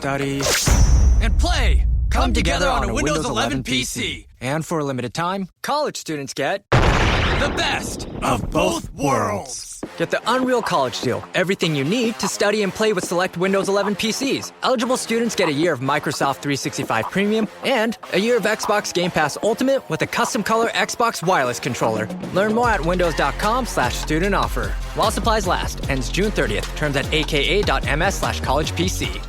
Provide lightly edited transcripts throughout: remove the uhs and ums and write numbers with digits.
study, and play come together on a Windows 11 PC. And for a limited time, college students get The best of both worlds. Get the Unreal College Deal. Everything you need to study and play with select Windows 11 PCs. Eligible students get a year of Microsoft 365 Premium and a year of Xbox Game Pass Ultimate with a custom color Xbox wireless controller. Learn more at windows.com/student offer. While supplies last. Ends June 30th. Terms at aka.ms/collegepc.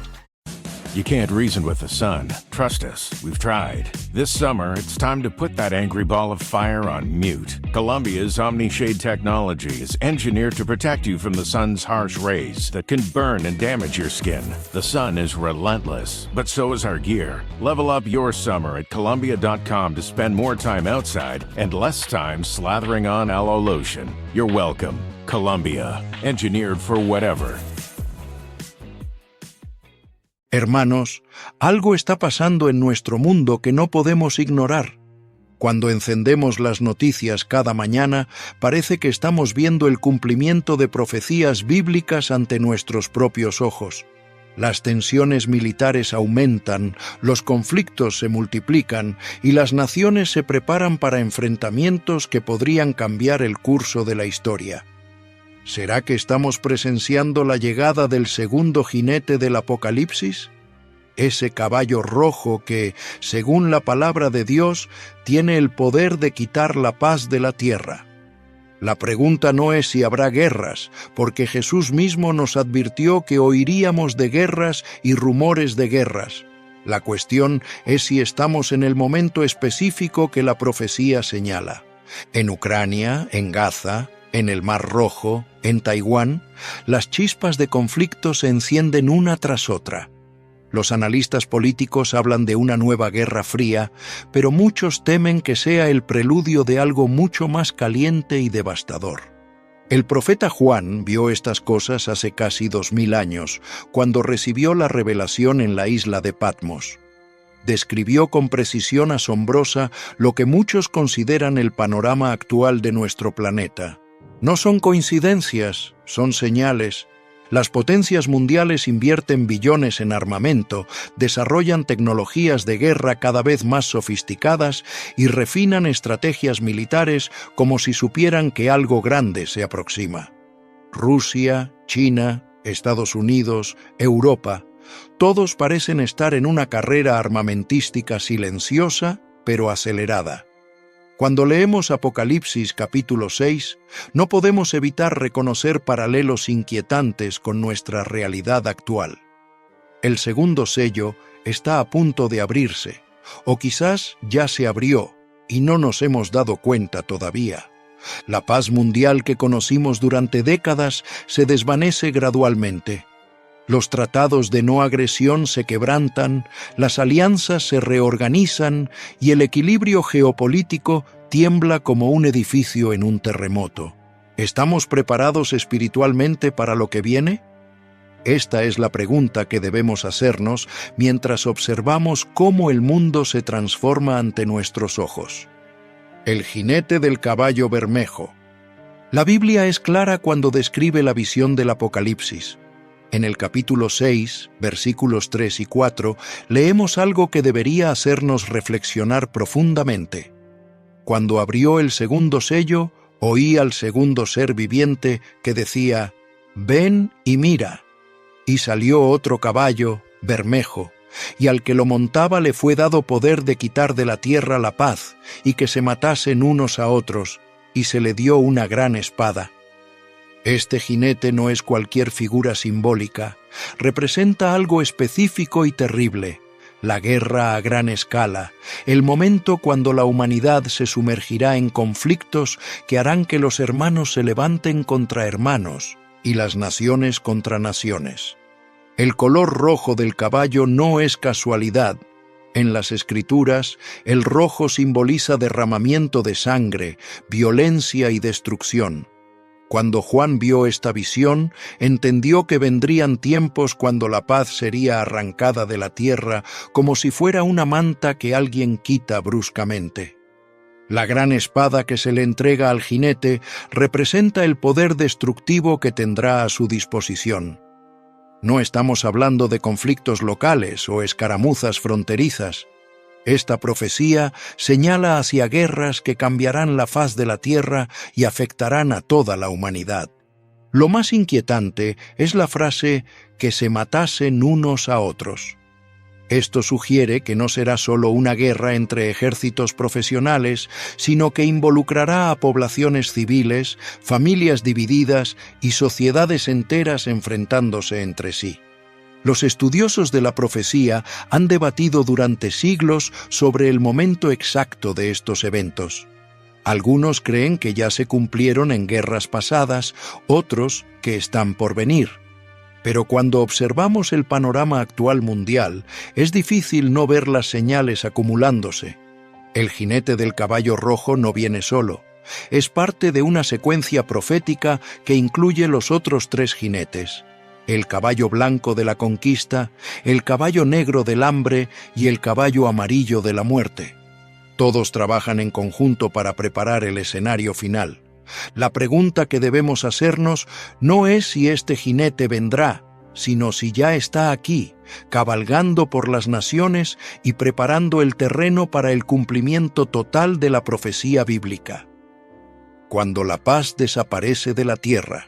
You can't reason with the sun. Trust us, we've tried. This summer, it's time to put that angry ball of fire on mute. Columbia's OmniShade technology is engineered to protect you from the sun's harsh rays that can burn and damage your skin. The sun is relentless, but so is our gear. Level up your summer at Columbia.com to spend more time outside and less time slathering on aloe lotion. You're welcome. Columbia, engineered for whatever. Hermanos, algo está pasando en nuestro mundo que no podemos ignorar. Cuando encendemos las noticias cada mañana, parece que estamos viendo el cumplimiento de profecías bíblicas ante nuestros propios ojos. Las tensiones militares aumentan, los conflictos se multiplican y las naciones se preparan para enfrentamientos que podrían cambiar el curso de la historia. ¿Será que estamos presenciando la llegada del segundo jinete del Apocalipsis? Ese caballo rojo que, según la palabra de Dios, tiene el poder de quitar la paz de la tierra. La pregunta no es si habrá guerras, porque Jesús mismo nos advirtió que oiríamos de guerras y rumores de guerras. La cuestión es si estamos en el momento específico que la profecía señala. En Ucrania, en Gaza, en el Mar Rojo, en Taiwán, las chispas de conflicto se encienden una tras otra. Los analistas políticos hablan de una nueva guerra fría, pero muchos temen que sea el preludio de algo mucho más caliente y devastador. El profeta Juan vio estas cosas hace casi 2000 años, cuando recibió la revelación en la isla de Patmos. Describió con precisión asombrosa lo que muchos consideran el panorama actual de nuestro planeta. No son coincidencias, son señales. Las potencias mundiales invierten billones en armamento, desarrollan tecnologías de guerra cada vez más sofisticadas y refinan estrategias militares como si supieran que algo grande se aproxima. Rusia, China, Estados Unidos, Europa, todos parecen estar en una carrera armamentística silenciosa, pero acelerada. Cuando leemos Apocalipsis capítulo 6, no podemos evitar reconocer paralelos inquietantes con nuestra realidad actual. El segundo sello está a punto de abrirse, o quizás ya se abrió y no nos hemos dado cuenta todavía. La paz mundial que conocimos durante décadas se desvanece gradualmente. Los tratados de no agresión se quebrantan, las alianzas se reorganizan y el equilibrio geopolítico tiembla como un edificio en un terremoto. ¿Estamos preparados espiritualmente para lo que viene? Esta es la pregunta que debemos hacernos mientras observamos cómo el mundo se transforma ante nuestros ojos. El jinete del caballo bermejo. La Biblia es clara cuando describe la visión del Apocalipsis. En el capítulo 6, versículos 3 y 4, leemos algo que debería hacernos reflexionar profundamente. Cuando abrió el segundo sello, oí al segundo ser viviente que decía, «Ven y mira». Y salió otro caballo, bermejo, y al que lo montaba le fue dado poder de quitar de la tierra la paz, y que se matasen unos a otros, y se le dio una gran espada. Este jinete no es cualquier figura simbólica, representa algo específico y terrible, la guerra a gran escala, el momento cuando la humanidad se sumergirá en conflictos que harán que los hermanos se levanten contra hermanos y las naciones contra naciones. El color rojo del caballo no es casualidad. En las Escrituras, el rojo simboliza derramamiento de sangre, violencia y destrucción. Cuando Juan vio esta visión, entendió que vendrían tiempos cuando la paz sería arrancada de la tierra como si fuera una manta que alguien quita bruscamente. La gran espada que se le entrega al jinete representa el poder destructivo que tendrá a su disposición. No estamos hablando de conflictos locales o escaramuzas fronterizas. Esta profecía señala hacia guerras que cambiarán la faz de la tierra y afectarán a toda la humanidad. Lo más inquietante es la frase «que se matasen unos a otros». Esto sugiere que no será solo una guerra entre ejércitos profesionales, sino que involucrará a poblaciones civiles, familias divididas y sociedades enteras enfrentándose entre sí. Los estudiosos de la profecía han debatido durante siglos sobre el momento exacto de estos eventos. Algunos creen que ya se cumplieron en guerras pasadas, otros que están por venir. Pero cuando observamos el panorama actual mundial, es difícil no ver las señales acumulándose. El jinete del caballo rojo no viene solo. Es parte de una secuencia profética que incluye los otros 3 jinetes: el caballo blanco de la conquista, el caballo negro del hambre y el caballo amarillo de la muerte. Todos trabajan en conjunto para preparar el escenario final. La pregunta que debemos hacernos no es si este jinete vendrá, sino si ya está aquí, cabalgando por las naciones y preparando el terreno para el cumplimiento total de la profecía bíblica. Cuando la paz desaparece de la tierra.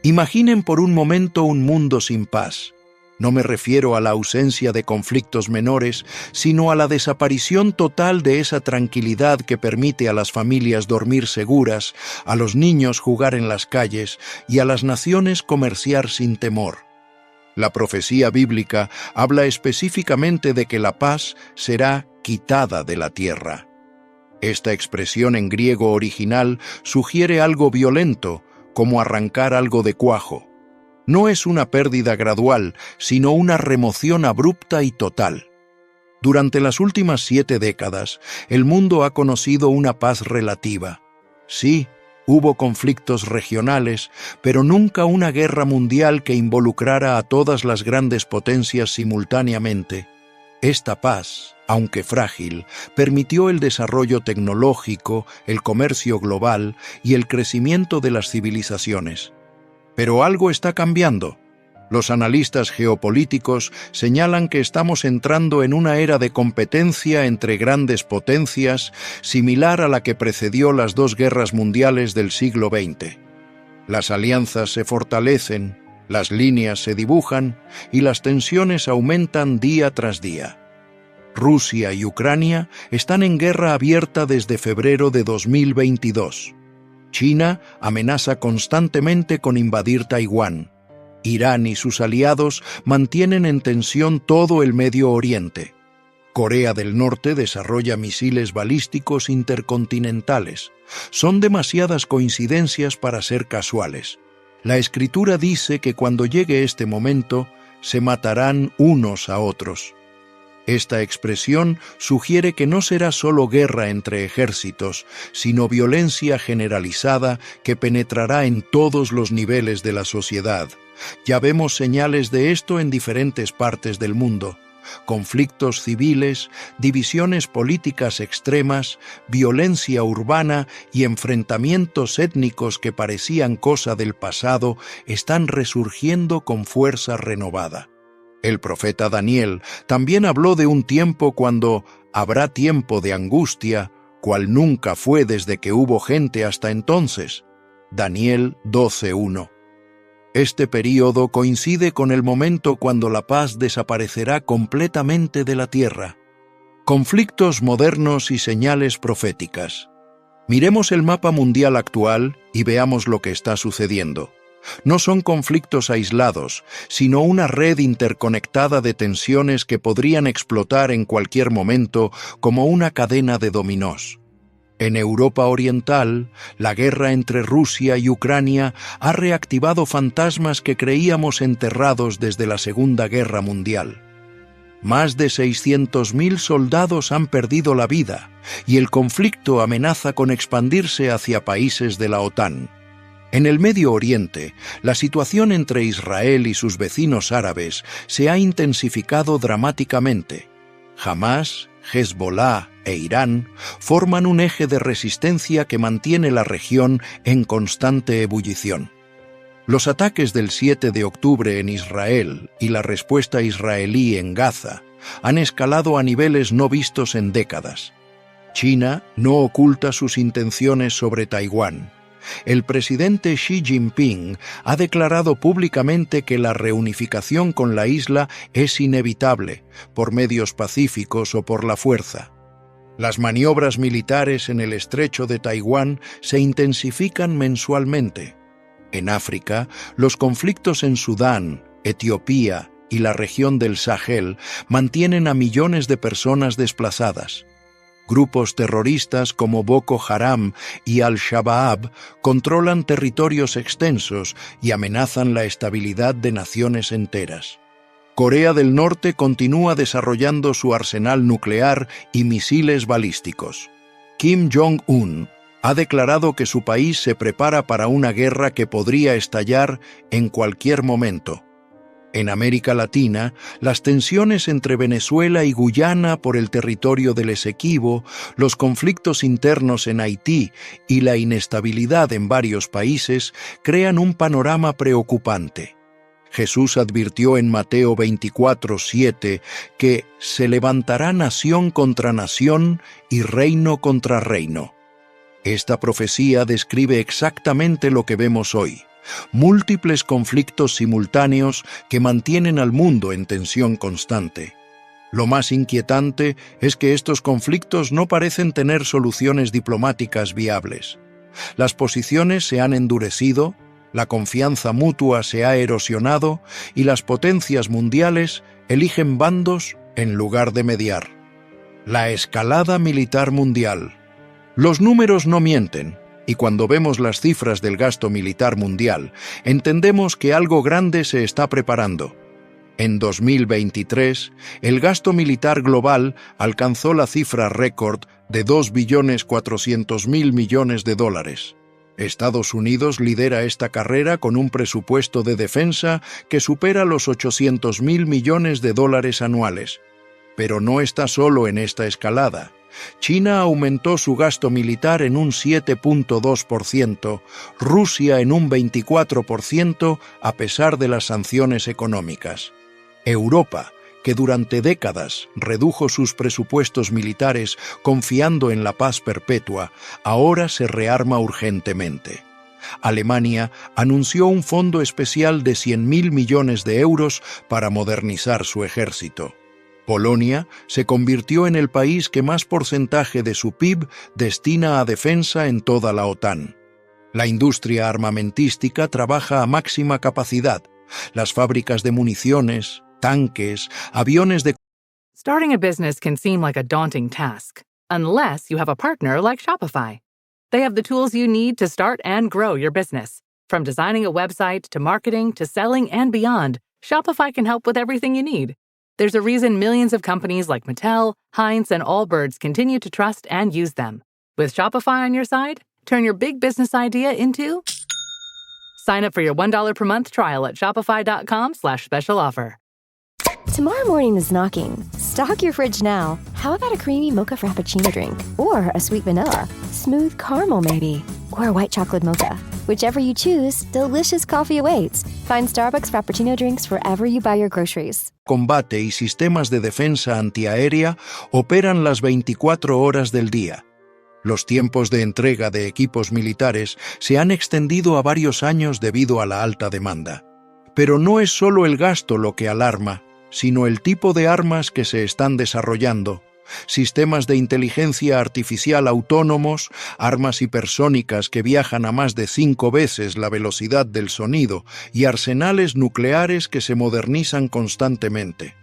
Imaginen por un momento un mundo sin paz. No me refiero a la ausencia de conflictos menores, sino a la desaparición total de esa tranquilidad que permite a las familias dormir seguras, a los niños jugar en las calles y a las naciones comerciar sin temor. La profecía bíblica habla específicamente de que la paz será quitada de la tierra. Esta expresión en griego original sugiere algo violento, como arrancar algo de cuajo. No es una pérdida gradual, sino una remoción abrupta y total. Durante las últimas 7 décadas, el mundo ha conocido una paz relativa. Sí, hubo conflictos regionales, pero nunca una guerra mundial que involucrara a todas las grandes potencias simultáneamente. Esta paz, aunque frágil, permitió el desarrollo tecnológico, el comercio global y el crecimiento de las civilizaciones. Pero algo está cambiando. Los analistas geopolíticos señalan que estamos entrando en una era de competencia entre grandes potencias, similar a la que precedió las 2 guerras mundiales del siglo XX. Las alianzas se fortalecen, las líneas se dibujan y las tensiones aumentan día tras día. Rusia y Ucrania están en guerra abierta desde febrero de 2022. China amenaza constantemente con invadir Taiwán. Irán y sus aliados mantienen en tensión todo el Medio Oriente. Corea del Norte desarrolla misiles balísticos intercontinentales. Son demasiadas coincidencias para ser casuales. La Escritura dice que cuando llegue este momento, se matarán unos a otros. Esta expresión sugiere que no será solo guerra entre ejércitos, sino violencia generalizada que penetrará en todos los niveles de la sociedad. Ya vemos señales de esto en diferentes partes del mundo. Conflictos civiles, divisiones políticas extremas, violencia urbana y enfrentamientos étnicos que parecían cosa del pasado están resurgiendo con fuerza renovada. El profeta Daniel también habló de un tiempo cuando habrá tiempo de angustia, cual nunca fue desde que hubo gente hasta entonces. Daniel 12:1. Este período coincide con el momento cuando la paz desaparecerá completamente de la tierra. Conflictos modernos y señales proféticas. Miremos el mapa mundial actual y veamos lo que está sucediendo. No son conflictos aislados, sino una red interconectada de tensiones que podrían explotar en cualquier momento como una cadena de dominós. En Europa Oriental, la guerra entre Rusia y Ucrania ha reactivado fantasmas que creíamos enterrados desde la Segunda Guerra Mundial. Más de 600.000 soldados han perdido la vida y el conflicto amenaza con expandirse hacia países de la OTAN. En el Medio Oriente, la situación entre Israel y sus vecinos árabes se ha intensificado dramáticamente. Hamás, Hezbollah e Irán forman un eje de resistencia que mantiene la región en constante ebullición. Los ataques del 7 de octubre en Israel y la respuesta israelí en Gaza han escalado a niveles no vistos en décadas. China no oculta sus intenciones sobre Taiwán. El presidente Xi Jinping ha declarado públicamente que la reunificación con la isla es inevitable, por medios pacíficos o por la fuerza. Las maniobras militares en el estrecho de Taiwán se intensifican mensualmente. En África, los conflictos en Sudán, Etiopía y la región del Sahel mantienen a millones de personas desplazadas. Grupos terroristas como Boko Haram y Al-Shabaab controlan territorios extensos y amenazan la estabilidad de naciones enteras. Corea del Norte continúa desarrollando su arsenal nuclear y misiles balísticos. Kim Jong-un ha declarado que su país se prepara para una guerra que podría estallar en cualquier momento. En América Latina, las tensiones entre Venezuela y Guyana por el territorio del Esequibo, los conflictos internos en Haití y la inestabilidad en varios países crean un panorama preocupante. Jesús advirtió en Mateo 24:7 que se levantará nación contra nación y reino contra reino. Esta profecía describe exactamente lo que vemos hoy. Múltiples conflictos simultáneos que mantienen al mundo en tensión constante. Lo más inquietante es que estos conflictos no parecen tener soluciones diplomáticas viables. Las posiciones se han endurecido, la confianza mutua se ha erosionado y las potencias mundiales eligen bandos en lugar de mediar. La escalada militar mundial. Los números no mienten. Y cuando vemos las cifras del gasto militar mundial, entendemos que algo grande se está preparando. En 2023, el gasto militar global alcanzó la cifra récord de $2.400.000 millones. Estados Unidos lidera esta carrera con un presupuesto de defensa que supera los $800.000 millones anuales. Pero no está solo en esta escalada. China aumentó su gasto militar en un 7.2%, Rusia en un 24% a pesar de las sanciones económicas. Europa, que durante décadas redujo sus presupuestos militares confiando en la paz perpetua, ahora se rearma urgentemente. Alemania anunció un fondo especial de 100.000 millones de euros para modernizar su ejército. Polonia se convirtió en el país que más porcentaje de su PIB destina a defensa en toda la OTAN. La industria armamentística trabaja a máxima capacidad. Las fábricas de municiones, tanques, aviones de... Starting a business can seem like a daunting task, unless you have a partner like Shopify. They have the tools you need to start and grow your business. From designing a website to marketing to selling and beyond, Shopify can help with everything you need. There's a reason millions of companies like Mattel, Heinz, and Allbirds continue to trust and use them. With Shopify on your side, turn your big business idea into... Sign up for your $1 per month trial at shopify.com/special offer. Tomorrow morning is knocking. Stock your fridge now. How about a creamy mocha frappuccino drink? Or a sweet vanilla? Smooth caramel maybe? Or a white chocolate mocha? Whichever you choose, delicious coffee awaits. Find Starbucks Frappuccino drinks wherever you buy your groceries. Combate y sistemas de defensa antiaérea operan las 24 horas del día. Los tiempos de entrega de equipos militares se han extendido a varios años debido a la alta demanda. Pero no es solo el gasto lo que alarma, sino el tipo de armas que se están desarrollando. Sistemas de inteligencia artificial autónomos, armas hipersónicas que viajan a más de 5 veces la velocidad del sonido y arsenales nucleares que se modernizan constantemente.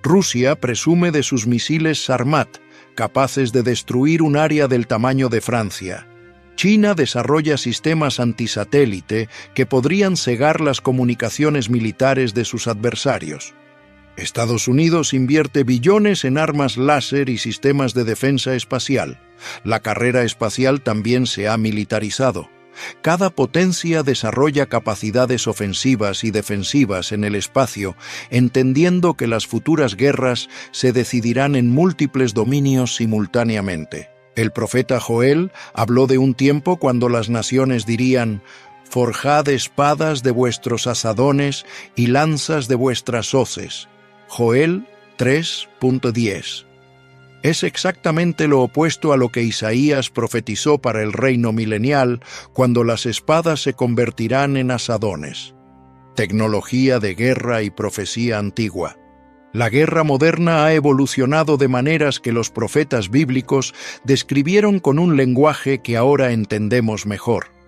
Rusia presume de sus misiles Sarmat, capaces de destruir un área del tamaño de Francia. China desarrolla sistemas antisatélite que podrían cegar las comunicaciones militares de sus adversarios. Estados Unidos invierte billones en armas láser y sistemas de defensa espacial. La carrera espacial también se ha militarizado. Cada potencia desarrolla capacidades ofensivas y defensivas en el espacio, entendiendo que las futuras guerras se decidirán en múltiples dominios simultáneamente. El profeta Joel habló de un tiempo cuando las naciones dirían: Forjad espadas de vuestros asadones y lanzas de vuestras hoces. Joel 3.10. Es exactamente lo opuesto a lo que Isaías profetizó para el reino milenial, cuando las espadas se convertirán en asadones. Tecnología de guerra y profecía antigua. La guerra moderna ha evolucionado de maneras que los profetas bíblicos describieron con un lenguaje que ahora entendemos mejor.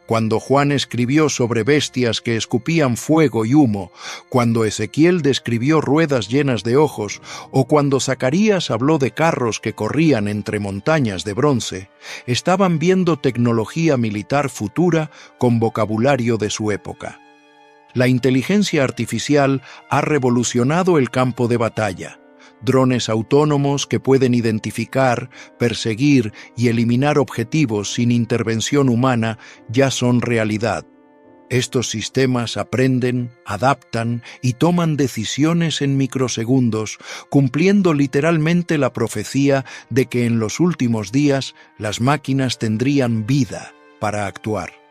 Cuando Juan escribió sobre bestias que escupían fuego y humo, cuando Ezequiel describió ruedas llenas de ojos, o cuando Zacarías habló de carros que corrían entre montañas de bronce, estaban viendo tecnología militar futura con vocabulario de su época. La inteligencia artificial ha revolucionado el campo de batalla. Drones autónomos que pueden identificar, perseguir y eliminar objetivos sin intervención humana ya son realidad. Estos sistemas aprenden, adaptan y toman decisiones en microsegundos, cumpliendo literalmente la profecía de que en los últimos días las máquinas tendrían vida para actuar.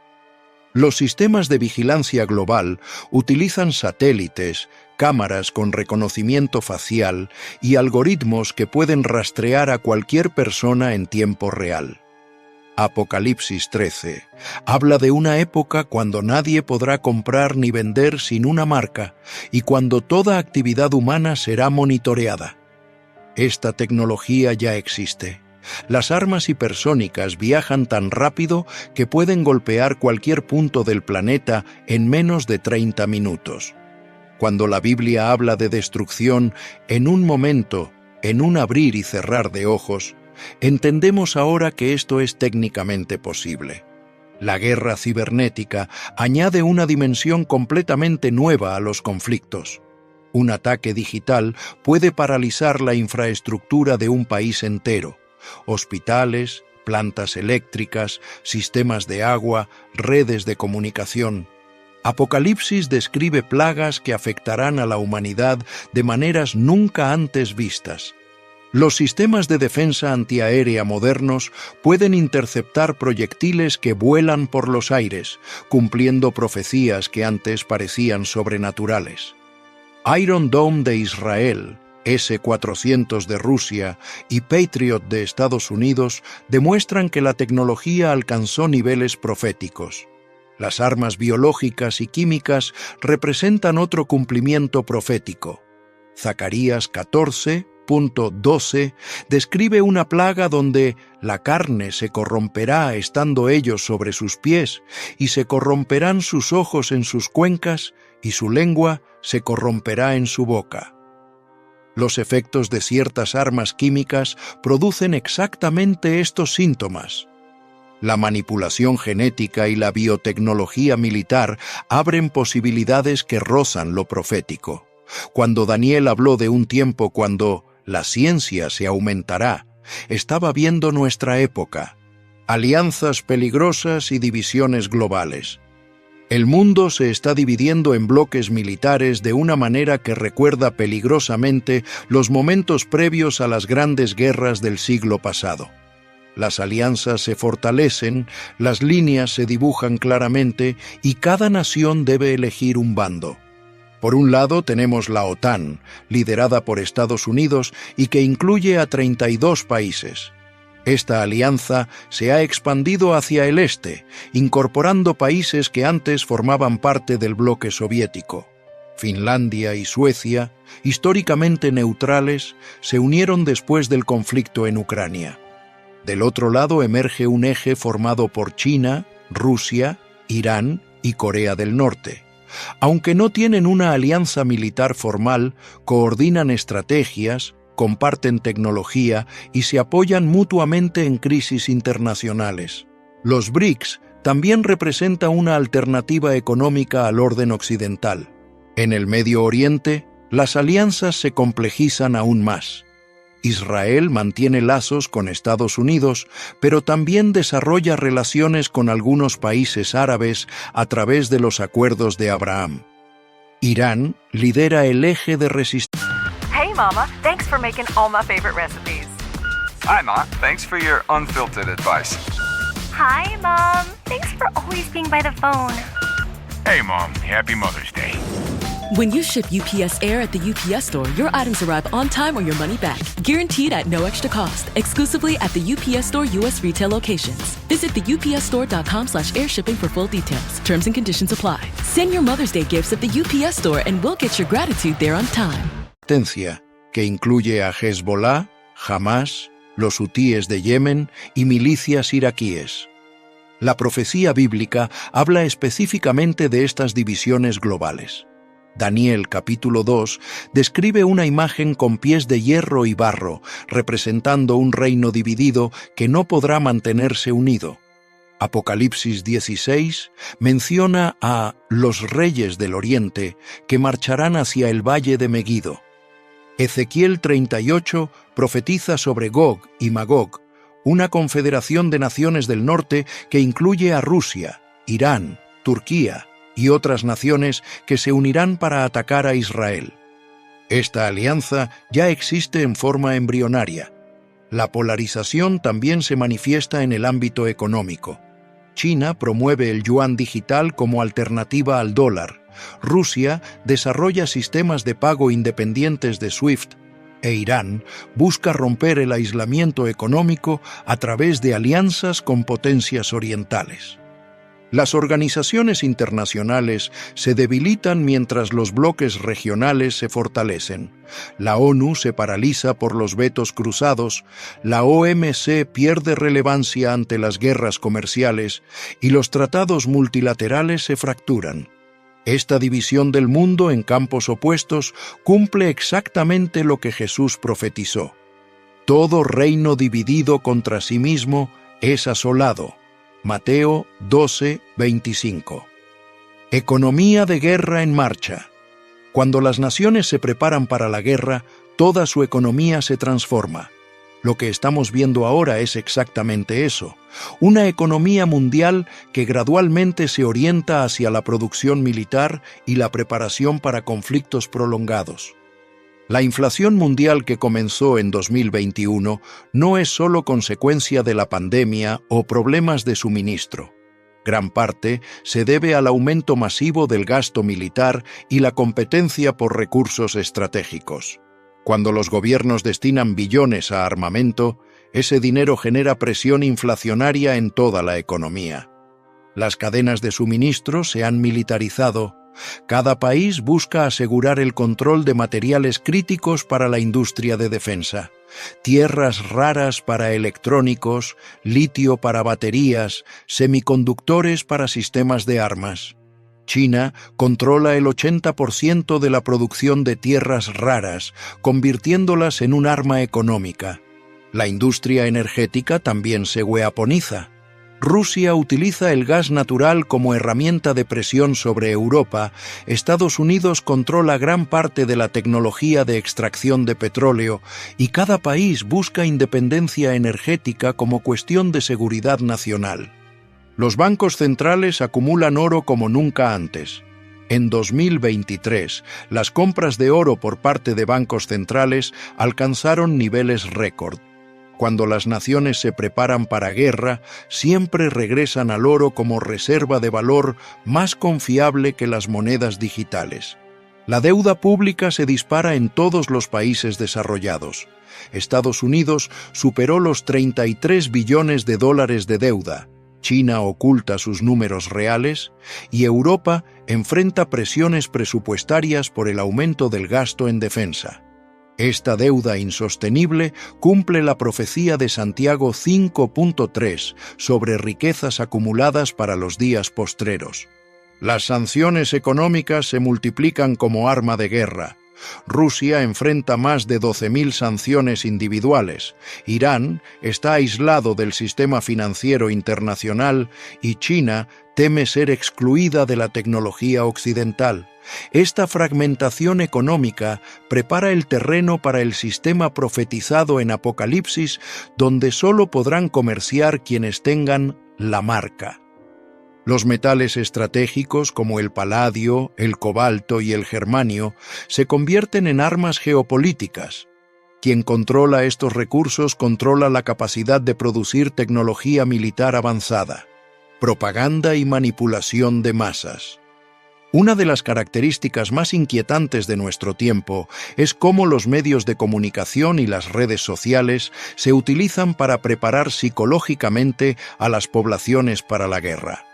Los sistemas de vigilancia global utilizan satélites, cámaras con reconocimiento facial y algoritmos que pueden rastrear a cualquier persona en tiempo real. Apocalipsis 13 habla de una época cuando nadie podrá comprar ni vender sin una marca y cuando toda actividad humana será monitoreada. Esta tecnología ya existe. Las armas hipersónicas viajan tan rápido que pueden golpear cualquier punto del planeta en menos de 30 minutos. Cuando la Biblia habla de destrucción en un momento, en un abrir y cerrar de ojos, entendemos ahora que esto es técnicamente posible. La guerra cibernética añade una dimensión completamente nueva a los conflictos. Un ataque digital puede paralizar la infraestructura de un país entero. Hospitales, plantas eléctricas, sistemas de agua, redes de comunicación. Apocalipsis describe plagas que afectarán a la humanidad de maneras nunca antes vistas. Los sistemas de defensa antiaérea modernos pueden interceptar proyectiles que vuelan por los aires, cumpliendo profecías que antes parecían sobrenaturales. Iron Dome de Israel, S-400 de Rusia y Patriot de Estados Unidos demuestran que la tecnología alcanzó niveles proféticos. Las armas biológicas y químicas representan otro cumplimiento profético. Zacarías 14.12 describe una plaga donde la carne se corromperá estando ellos sobre sus pies, y se corromperán sus ojos en sus cuencas, y su lengua se corromperá en su boca. Los efectos de ciertas armas químicas producen exactamente estos síntomas. La manipulación genética y la biotecnología militar abren posibilidades que rozan lo profético. Cuando Daniel habló de un tiempo cuando la ciencia se aumentará, estaba viendo nuestra época, alianzas peligrosas y divisiones globales. El mundo se está dividiendo en bloques militares de una manera que recuerda peligrosamente los momentos previos a las grandes guerras del siglo pasado. Las alianzas se fortalecen, las líneas se dibujan claramente y cada nación debe elegir un bando. Por un lado tenemos la OTAN, liderada por Estados Unidos y que incluye a 32 países. Esta alianza se ha expandido hacia el este, incorporando países que antes formaban parte del bloque soviético. Finlandia y Suecia, históricamente neutrales, se unieron después del conflicto en Ucrania. Del otro lado emerge un eje formado por China, Rusia, Irán y Corea del Norte. Aunque no tienen una alianza militar formal, coordinan estrategias, comparten tecnología y se apoyan mutuamente en crisis internacionales. Los BRICS también representan una alternativa económica al orden occidental. En el Medio Oriente, las alianzas se complejizan aún más. Israel mantiene lazos con Estados Unidos, pero también desarrolla relaciones con algunos países árabes a través de los acuerdos de Abraham. Irán lidera el eje de resistencia. Hey, Mama. Thanks for making all my favorite recipes. Hi, Ma. Thanks for your unfiltered advice. Hi, Mom. Thanks for always being by the phone. Hey, Mom. Happy Mother's Day. When you ship UPS Air at the UPS Store, your items arrive on time or your money back, guaranteed at no extra cost, exclusively at the UPS Store U.S. retail locations. Visit the upsstore.com/airshipping for full details. Terms and conditions apply. Send your Mother's Day gifts at the UPS Store and we'll get your gratitude there on time. Que incluye a Hezbollah, Hamas, los hutíes de Yemen y milicias iraquíes. La profecía bíblica habla específicamente de estas divisiones globales. Daniel capítulo 2 describe una imagen con pies de hierro y barro, representando un reino dividido que no podrá mantenerse unido. Apocalipsis 16 menciona a los reyes del oriente que marcharán hacia el valle de Meguido. Ezequiel 38 profetiza sobre Gog y Magog, una confederación de naciones del norte que incluye a Rusia, Irán, Turquía y otras naciones que se unirán para atacar a Israel. Esta alianza ya existe en forma embrionaria. La polarización también se manifiesta en el ámbito económico. China promueve el yuan digital como alternativa al dólar. Rusia desarrolla sistemas de pago independientes de SWIFT e Irán busca romper el aislamiento económico a través de alianzas con potencias orientales. Las organizaciones internacionales se debilitan mientras los bloques regionales se fortalecen. La ONU se paraliza por los vetos cruzados, la OMC pierde relevancia ante las guerras comerciales y los tratados multilaterales se fracturan. Esta división del mundo en campos opuestos cumple exactamente lo que Jesús profetizó. Todo reino dividido contra sí mismo es asolado. Mateo 12:25. Economía de guerra en marcha. Cuando las naciones se preparan para la guerra, toda su economía se transforma. Lo que estamos viendo ahora es exactamente eso, una economía mundial que gradualmente se orienta hacia la producción militar y la preparación para conflictos prolongados. La inflación mundial que comenzó en 2021 no es solo consecuencia de la pandemia o problemas de suministro. Gran parte se debe al aumento masivo del gasto militar y la competencia por recursos estratégicos. Cuando los gobiernos destinan billones a armamento, ese dinero genera presión inflacionaria en toda la economía. Las cadenas de suministro se han militarizado. Cada país busca asegurar el control de materiales críticos para la industria de defensa, tierras raras para electrónicos, litio para baterías, semiconductores para sistemas de armas. China controla el 80% de la producción de tierras raras, convirtiéndolas en un arma económica. La industria energética también se weaponiza. Rusia utiliza el gas natural como herramienta de presión sobre Europa. Estados Unidos controla gran parte de la tecnología de extracción de petróleo y cada país busca independencia energética como cuestión de seguridad nacional. Los bancos centrales acumulan oro como nunca antes. En 2023, las compras de oro por parte de bancos centrales alcanzaron niveles récord. Cuando las naciones se preparan para guerra, siempre regresan al oro como reserva de valor más confiable que las monedas digitales. La deuda pública se dispara en todos los países desarrollados. Estados Unidos superó los 33 billones de dólares de deuda. China oculta sus números reales y Europa enfrenta presiones presupuestarias por el aumento del gasto en defensa. Esta deuda insostenible cumple la profecía de Santiago 5.3 sobre riquezas acumuladas para los días postreros. Las sanciones económicas se multiplican como arma de guerra. Rusia enfrenta más de 12.000 sanciones individuales, Irán está aislado del sistema financiero internacional y China teme ser excluida de la tecnología occidental. Esta fragmentación económica prepara el terreno para el sistema profetizado en Apocalipsis, donde solo podrán comerciar quienes tengan la marca. Los metales estratégicos como el paladio, el cobalto y el germanio se convierten en armas geopolíticas. Quien controla estos recursos controla la capacidad de producir tecnología militar avanzada, propaganda y manipulación de masas. Una de las características más inquietantes de nuestro tiempo es cómo los medios de comunicación y las redes sociales se utilizan para preparar psicológicamente a las poblaciones para la guerra.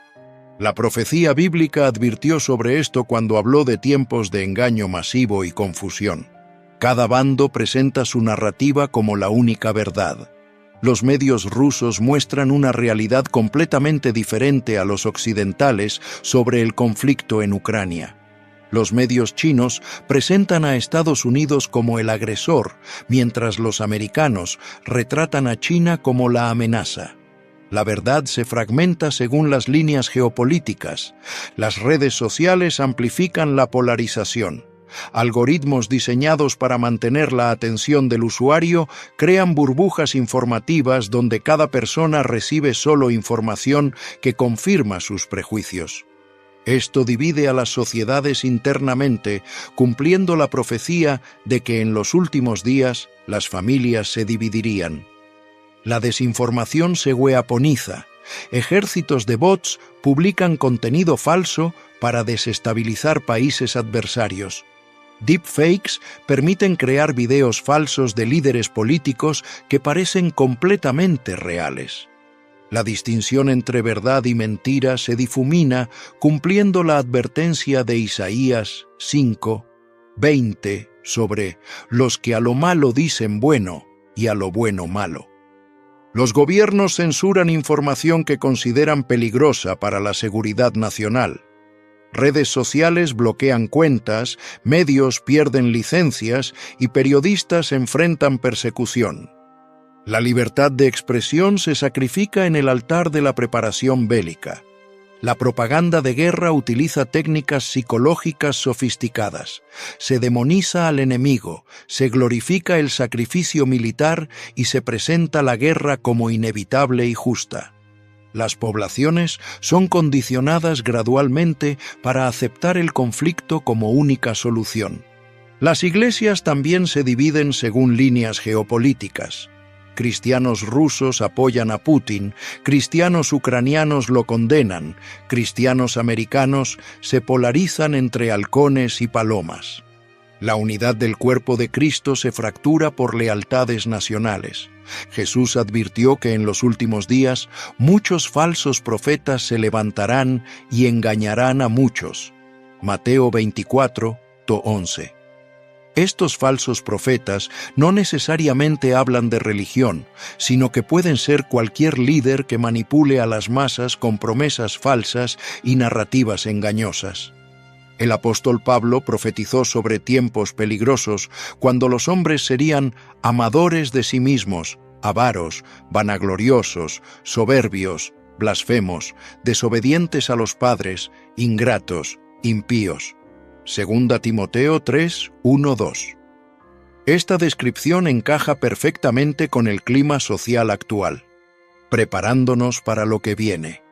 La profecía bíblica advirtió sobre esto cuando habló de tiempos de engaño masivo y confusión. Cada bando presenta su narrativa como la única verdad. Los medios rusos muestran una realidad completamente diferente a los occidentales sobre el conflicto en Ucrania. Los medios chinos presentan a Estados Unidos como el agresor, mientras los americanos retratan a China como la amenaza. La verdad se fragmenta según las líneas geopolíticas. Las redes sociales amplifican la polarización. Algoritmos diseñados para mantener la atención del usuario crean burbujas informativas donde cada persona recibe solo información que confirma sus prejuicios. Esto divide a las sociedades internamente, cumpliendo la profecía de que en los últimos días las familias se dividirían. La desinformación se weaponiza. Ejércitos de bots publican contenido falso para desestabilizar países adversarios. Deepfakes permiten crear videos falsos de líderes políticos que parecen completamente reales. La distinción entre verdad y mentira se difumina cumpliendo la advertencia de Isaías 5:20 sobre los que a lo malo dicen bueno y a lo bueno malo. Los gobiernos censuran información que consideran peligrosa para la seguridad nacional. Redes sociales bloquean cuentas, medios pierden licencias y periodistas enfrentan persecución. La libertad de expresión se sacrifica en el altar de la preparación bélica. La propaganda de guerra utiliza técnicas psicológicas sofisticadas. Se demoniza al enemigo, se glorifica el sacrificio militar y se presenta la guerra como inevitable y justa. Las poblaciones son condicionadas gradualmente para aceptar el conflicto como única solución. Las iglesias también se dividen según líneas geopolíticas. Cristianos rusos apoyan a Putin, cristianos ucranianos lo condenan, cristianos americanos se polarizan entre halcones y palomas. La unidad del cuerpo de Cristo se fractura por lealtades nacionales. Jesús advirtió que en los últimos días muchos falsos profetas se levantarán y engañarán a muchos. Mateo 24:11. Estos falsos profetas no necesariamente hablan de religión, sino que pueden ser cualquier líder que manipule a las masas con promesas falsas y narrativas engañosas. El apóstol Pablo profetizó sobre tiempos peligrosos cuando los hombres serían amadores de sí mismos, avaros, vanagloriosos, soberbios, blasfemos, desobedientes a los padres, ingratos, impíos. 2 Timoteo 3:1-2. Esta descripción encaja perfectamente con el clima social actual, preparándonos para lo que viene.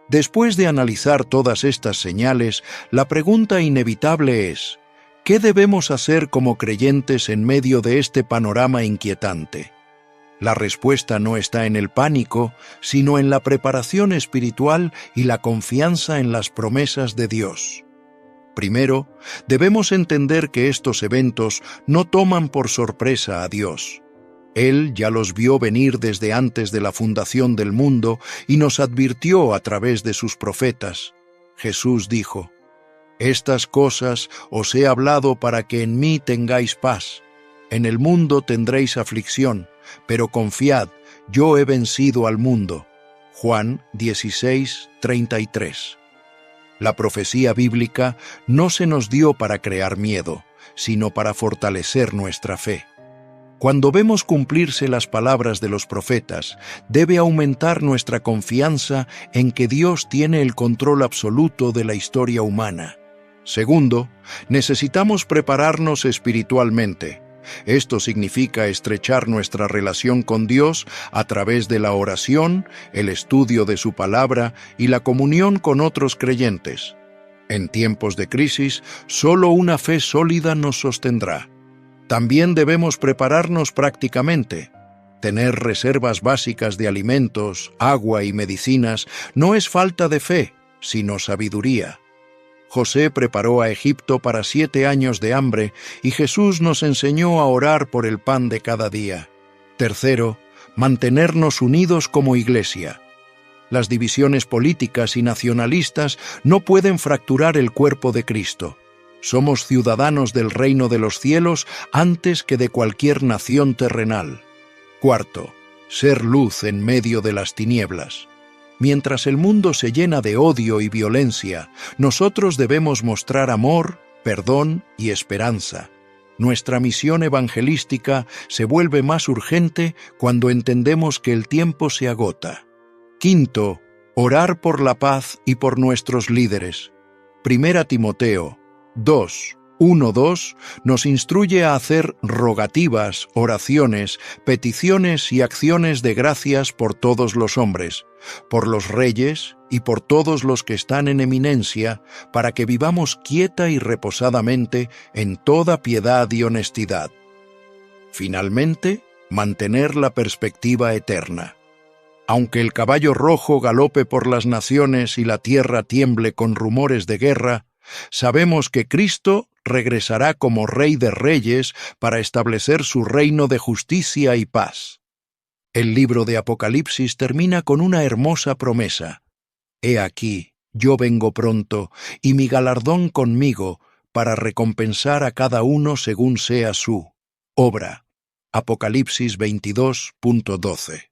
Después de analizar todas estas señales, la pregunta inevitable es: ¿qué debemos hacer como creyentes en medio de este panorama inquietante? La respuesta no está en el pánico, sino en la preparación espiritual y la confianza en las promesas de Dios. Primero, debemos entender que estos eventos no toman por sorpresa a Dios. Él ya los vio venir desde antes de la fundación del mundo y nos advirtió a través de sus profetas. Jesús dijo: «Estas cosas os he hablado para que en mí tengáis paz. En el mundo tendréis aflicción, pero confiad, yo he vencido al mundo». Juan 16:33. La profecía bíblica no se nos dio para crear miedo, sino para fortalecer nuestra fe. Cuando vemos cumplirse las palabras de los profetas, debe aumentar nuestra confianza en que Dios tiene el control absoluto de la historia humana. Segundo, necesitamos prepararnos espiritualmente. Esto significa estrechar nuestra relación con Dios a través de la oración, el estudio de su palabra y la comunión con otros creyentes. En tiempos de crisis, solo una fe sólida nos sostendrá. También debemos prepararnos prácticamente. Tener reservas básicas de alimentos, agua y medicinas no es falta de fe, sino sabiduría. José preparó a Egipto para 7 años de hambre y Jesús nos enseñó a orar por el pan de cada día. Tercero, mantenernos unidos como Iglesia. Las divisiones políticas y nacionalistas no pueden fracturar el cuerpo de Cristo. Somos ciudadanos del reino de los cielos antes que de cualquier nación terrenal. Cuarto, ser luz en medio de las tinieblas. Mientras el mundo se llena de odio y violencia, nosotros debemos mostrar amor, perdón y esperanza. Nuestra misión evangelística se vuelve más urgente cuando entendemos que el tiempo se agota. Quinto, orar por la paz y por nuestros líderes. 1 Timoteo 2:1-2 nos instruye a hacer rogativas, oraciones, peticiones y acciones de gracias por todos los hombres, por los reyes y por todos los que están en eminencia, para que vivamos quieta y reposadamente en toda piedad y honestidad. Finalmente, mantener la perspectiva eterna. Aunque el caballo rojo galope por las naciones y la tierra tiemble con rumores de guerra, sabemos que Cristo regresará como Rey de Reyes para establecer su reino de justicia y paz. El libro de Apocalipsis termina con una hermosa promesa. He aquí, yo vengo pronto, y mi galardón conmigo, para recompensar a cada uno según sea su obra. Apocalipsis 22:12.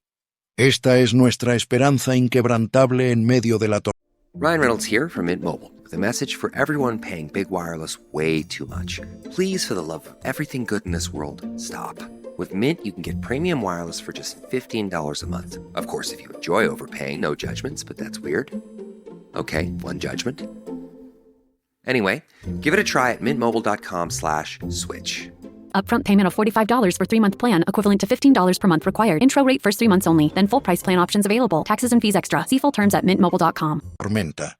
Esta es nuestra esperanza inquebrantable en medio de la tormenta. Ryan Reynolds here from Mint Mobile with a message for everyone paying big wireless way too much. Please, for the love of everything good in this world, stop. With Mint, you can get premium wireless for just $15 a month. Of course, if you enjoy overpaying, no judgments, but that's weird. Okay, one judgment. Anyway, give it a try at mintmobile.com/switch. Upfront payment of $45 for 3-month plan, equivalent to $15 per month required. Intro rate first 3 months only, then full price plan options available. Taxes and fees extra. See full terms at mintmobile.com. Tormenta.